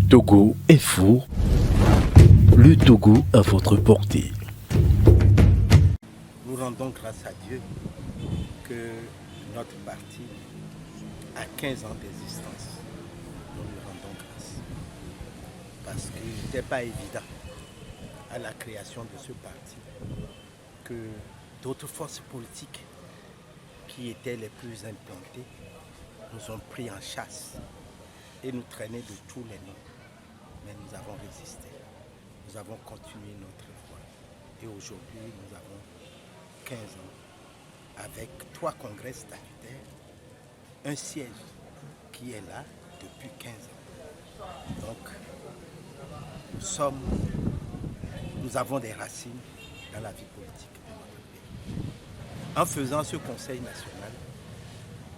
Togo est fou. Le Togo à votre portée. Nous rendons grâce à Dieu que notre parti a 15 ans d'existence. Nous lui rendons grâce. Parce qu'il n'était pas évident à la création de ce parti que d'autres forces politiques qui étaient les plus implantées nous ont pris en chasse et nous traînaient de tous les noms. Mais nous avons résisté. Nous avons continué notre voie. Et aujourd'hui, nous avons 15 ans avec 3 congrès statutaires, un siège qui est là depuis 15 ans. Donc, nous avons des racines dans la vie politique de notre pays. En faisant ce conseil national,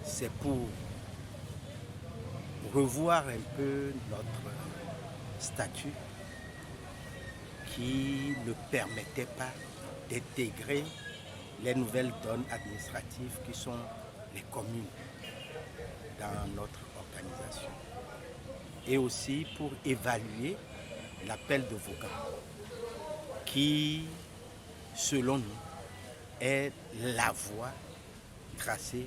c'est pour revoir un peu notre statut qui ne permettait pas d'intégrer les nouvelles donnes administratives qui sont les communes dans notre organisation. Et aussi pour évaluer l'appel de Vaughan qui, selon nous, est la voie tracée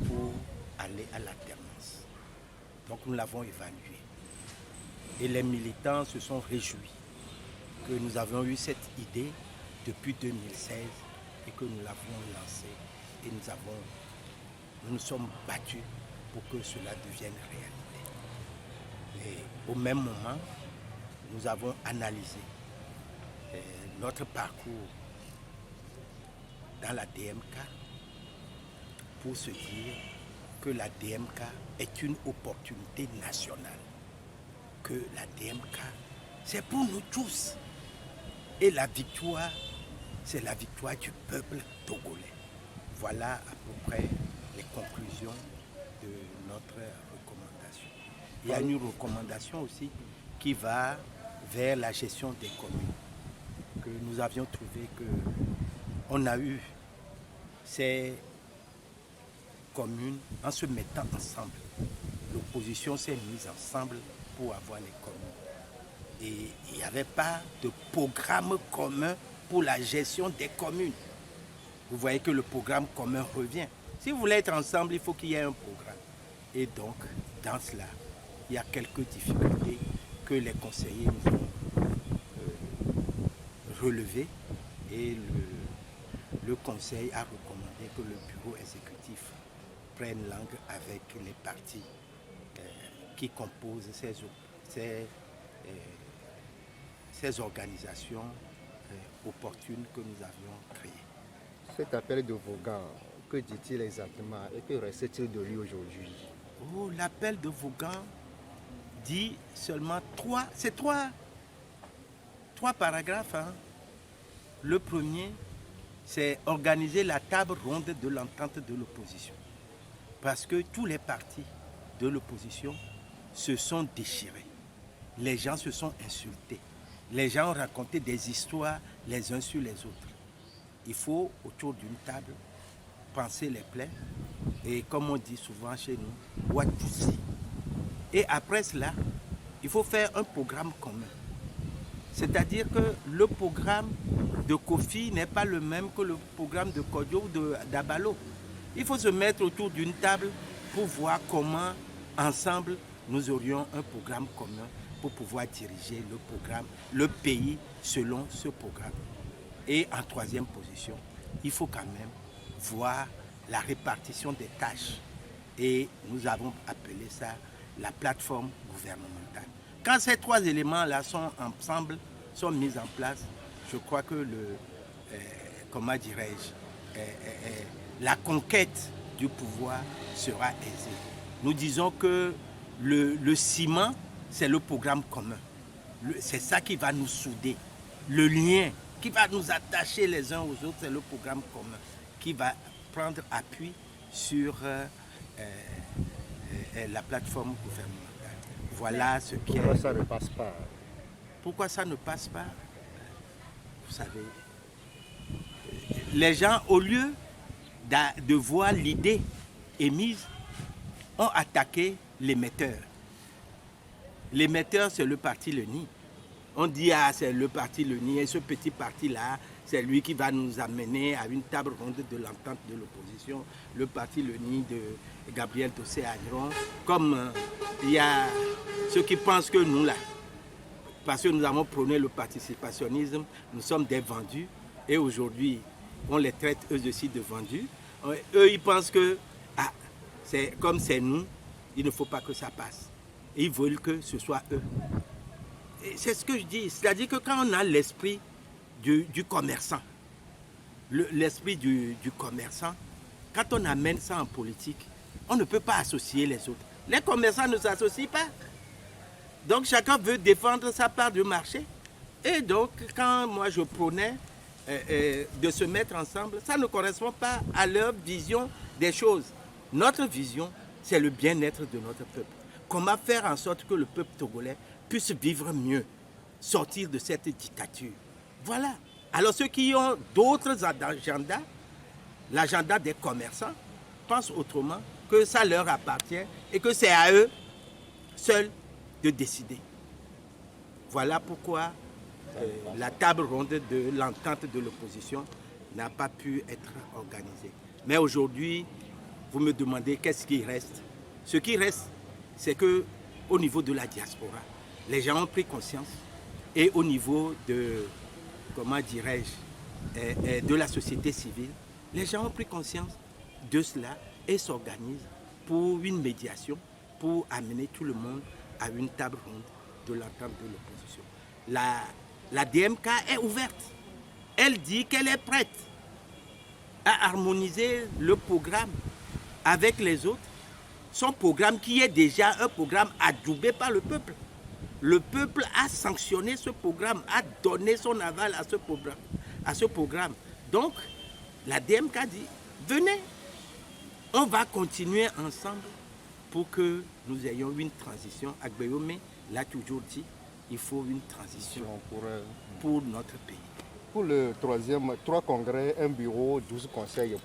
pour aller à l'alternance. Donc nous l'avons évalué. Et les militants se sont réjouis que nous avions eu cette idée depuis 2016 et que nous l'avions lancée. Et nous nous sommes battus pour que cela devienne réalité. Et au même moment, nous avons analysé notre parcours dans la DMK pour se dire que la DMK est une opportunité nationale. Que la DMK, c'est pour nous tous. Et la victoire, c'est la victoire du peuple togolais. Voilà à peu près les conclusions de notre recommandation. Il y a une recommandation aussi qui va vers la gestion des communes. Que nous avions trouvé qu'on a eu ces communes en se mettant ensemble. L'opposition s'est mise ensemble pour avoir les communes. Et il n'y avait pas de programme commun pour la gestion des communes. Vous voyez que le programme commun revient. Si vous voulez être ensemble, il faut qu'il y ait un programme. Et donc, dans cela, il y a quelques difficultés que les conseillers nous ont relevées. Et le conseil a recommandé que le bureau exécutif prenne langue avec les partis qui composent ces organisations opportunes que nous avions créées. Cet appel de Vaughan, que dit-il exactement et que reste-t-il de lui aujourd'hui? L'appel de Vaughan dit seulement trois paragraphes. Hein. Le premier, c'est organiser la table ronde de l'entente de l'opposition. Parce que tous les partis de l'opposition se sont déchirés. Les gens se sont insultés. Les gens ont raconté des histoires les uns sur les autres. Il faut, autour d'une table, penser les plaies et, comme on dit souvent chez nous, what to see. Et après cela, il faut faire un programme commun. C'est-à-dire que le programme de Kofi n'est pas le même que le programme de Kodjo ou d'Abalo. Il faut se mettre autour d'une table pour voir comment, ensemble, nous aurions un programme commun pour pouvoir diriger le programme, le pays selon ce programme. Et en troisième position, il faut quand même voir la répartition des tâches. Et nous avons appelé ça la plateforme gouvernementale. Quand ces 3 éléments-là sont ensemble, sont mis en place, je crois que la conquête du pouvoir sera aisée. Nous disons que le ciment, c'est le programme commun. C'est ça qui va nous souder. Le lien qui va nous attacher les uns aux autres, c'est le programme commun qui va prendre appui sur la plateforme gouvernementale. Voilà ce qui est... Pourquoi ça ne passe pas? Pourquoi ça ne passe pas? Vous savez, les gens, au lieu de voir l'idée émise, ont attaqué l'émetteur. L'émetteur, c'est le parti Leni. On dit, ah, c'est le parti Leni, et ce petit parti-là, c'est lui qui va nous amener à une table ronde de l'entente de l'opposition, le parti Leni de Gabriel Tossé-Agneron. Comme il y a ceux qui pensent que nous, là, parce que nous avons prôné le participationnisme, nous sommes des vendus, et aujourd'hui, on les traite eux aussi de vendus. Eux, ils pensent que, ah, comme c'est nous, il ne faut pas que ça passe. Et ils veulent que ce soit eux. C'est ce que je dis, c'est-à-dire que quand on a l'esprit du commerçant, l'esprit du commerçant, quand on amène ça en politique, on ne peut pas associer les autres. Les commerçants ne s'associent pas. Donc chacun veut défendre sa part du marché. Et donc quand moi je prônais de se mettre ensemble, ça ne correspond pas à leur vision des choses. Notre vision, c'est le bien-être de notre peuple. Comment faire en sorte que le peuple togolais puisse vivre mieux, sortir de cette dictature. Voilà. Alors ceux qui ont d'autres agendas, l'agenda des commerçants, pensent autrement, que ça leur appartient et que c'est à eux seuls de décider. Voilà pourquoi la table ronde de l'entente de l'opposition n'a pas pu être organisée. Mais aujourd'hui, vous me demandez qu'est-ce qui reste. Ce qui reste, c'est qu'au niveau de la diaspora, les gens ont pris conscience et au niveau de, comment dirais-je, de la société civile, les gens ont pris conscience de cela et s'organisent pour une médiation, pour amener tout le monde à une table ronde de l'entente de l'opposition. La DMK est ouverte. Elle dit qu'elle est prête à harmoniser le programme avec les autres. Son programme qui est déjà un programme adoubé par le peuple. Le peuple a sanctionné ce programme, a donné son aval à ce programme. Donc, la DMK dit, venez, on va continuer ensemble pour que nous ayons une transition. Agbeyome l'a toujours dit, il faut une transition pour notre pays. Pour le 3e congrès, un bureau, 12 conseils.